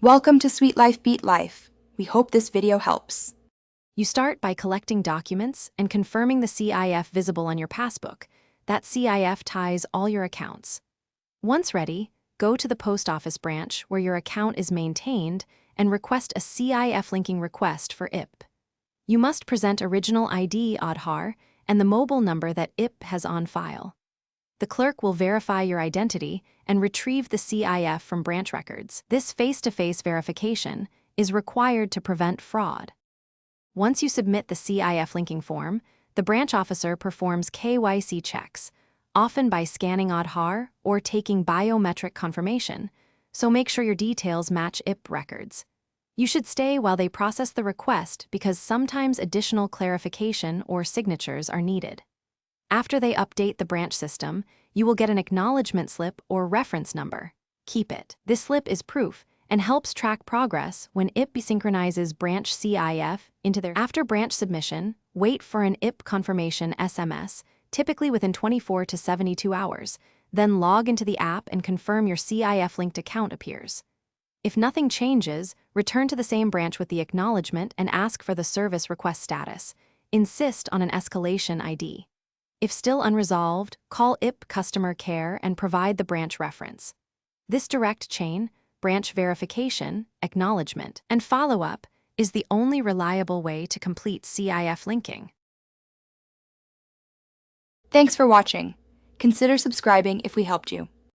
Welcome to Sweet Life Beat Life. We hope this video helps. You start by collecting documents and confirming the CIF visible on your passbook. That CIF ties all your accounts. Once ready, go to the post office branch where your account is maintained and request a CIF linking request for Ippb. You must present original ID Aadhaar and the mobile number that Ippb has on file. The clerk will verify your identity and retrieve the CIF from branch records. This face-to-face verification is required to prevent fraud. Once you submit the CIF linking form, the branch officer performs KYC checks, often by scanning Aadhaar or taking biometric confirmation, so make sure your details match Ippb records. You should stay while they process the request because sometimes additional clarification or signatures are needed. After they update the branch system, you will get an acknowledgement slip or reference number. Keep it. This slip is proof and helps track progress when Ippb synchronizes branch CIF into their. After branch submission, wait for an Ippb confirmation SMS, typically within 24 to 72 hours. Then log into the app and confirm your CIF-linked account appears. If nothing changes, return to the same branch with the acknowledgement and ask for the service request status. Insist on an escalation ID. If still unresolved, call Ippb customer care and provide the branch reference. This direct chain, branch verification, acknowledgement, and follow-up is the only reliable way to complete CIF linking. Thanks for watching. Consider subscribing if we helped you.